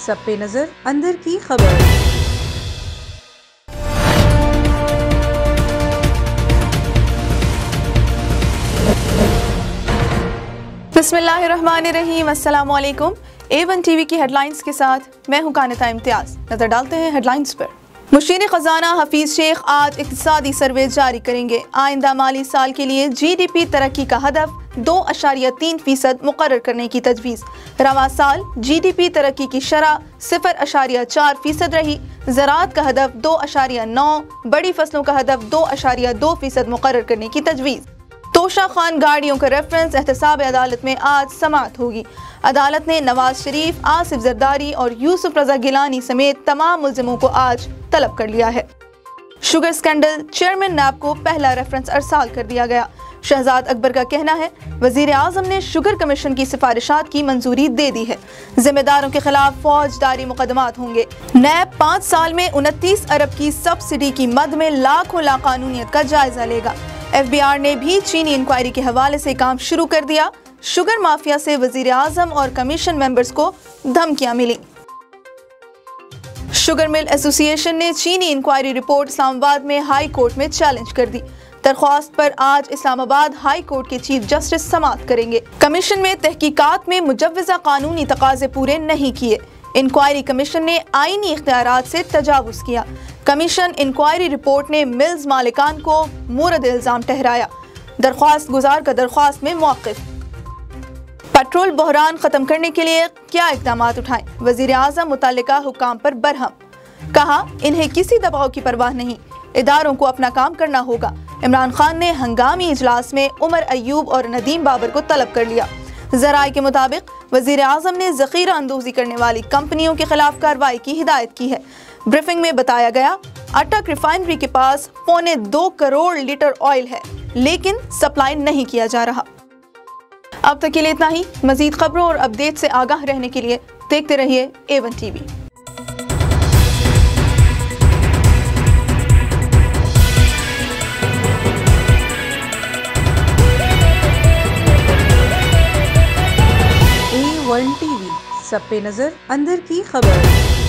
सब पे नजर अंदर की खबर। बिस्मिल्लाहिर्रहमानिर्रहीम, अस्सलाम वालेकुम। A1 टीवी की हेडलाइंस के साथ मैं हूं कानिता इम्तियाज। नजर डालते हैं हेडलाइंस पर। मुशीर खजाना हफीज शेख आज इक्तिसादी सर्वे जारी करेंगे। आइंदा माली साल के लिए GDP तरक्की का हदफ 2.3% मुकर्रर करने की तजवीज़। रवां साल GDP तरक्की की शरह 0.4% रही। ज़राअत का हदफ 2.9, बड़ी फसलों का हदफ 2.2% मुकर्रर करने की तजवीज़। तोशा खान गाड़ियों का रेफरेंस एहतसाब अदालत में आज समाअत होगी। अदालत ने नवाज शरीफ, आसिफ जरदारी और यूसुफ रजा गिलानी समेत तमाम मुल्जिमों को आज तलब कर लिया है। शुगर स्कैंडल, चेयरमैन नैब को पहला रेफरेंस अरसाल कर दिया गया। शहजाद अकबर का कहना है वजीर आजम ने शुगर कमीशन की सिफारिशात की मंजूरी दे दी है। जिम्मेदारों के खिलाफ फौजदारी मुकदमात होंगे। नैब 5 साल में 29 अरब की सब्सिडी की मद में लाखों लाकानूनियत का जायजा लेगा। FBR ने भी चीनी इंक्वायरी के हवाले से काम शुरू कर दिया। शुगर माफिया से वजीर आजम और कमीशन मेंबर्स को धमकियां मिली। शुगर मिल एसोसिएशन ने चीनी इंक्वायरी रिपोर्ट इस्लामाबाद में हाई कोर्ट में चैलेंज कर दी। दरख्वास्त पर आज इस्लामाबाद हाई कोर्ट के चीफ जस्टिस समाअत करेंगे। कमीशन में तहकीकात में मुजव्वज़ा कानूनी तकाजे पूरे नहीं किए। इंक्वायरी कमीशन ने आईनी इख्तियारात से तजावुज़ किया। कमीशन इंक्वायरी रिपोर्ट ने मिल्स मालिकान को मुरद इल्जाम ठहराया। दरख्वास्त गुजार का दरख्वास्त में मौक़िफ़। पेट्रोल बहरान खत्म करने के लिए क्या इक़दाम उठाएं? वज़ीर आज़म मुतल्लिका हुक्काम पर बरहम। कहा इन्हें किसी दबाव की परवाह नहीं, इदारों को अपना काम करना होगा। इमरान खान ने हंगामी इजलास में उमर अयूब और नदीम बाबर को तलब कर लिया। ज़राए के मुताबिक वज़ीर आज़म ने ज़ख़ीरा अंदोज़ी करने वाली कंपनियों के खिलाफ कार्रवाई की हिदायत की है। ब्रीफिंग में बताया गया अटक रिफाइनरी के पास 2.25 करोड़ लीटर ऑयल है, लेकिन सप्लाई नहीं किया जा रहा। अब तक के लिए इतना ही। मज़ीद खबरों और अपडेट से आगाह रहने के लिए देखते रहिए A1 टीवी। A1 टीवी, सब पे नजर अंदर की खबर।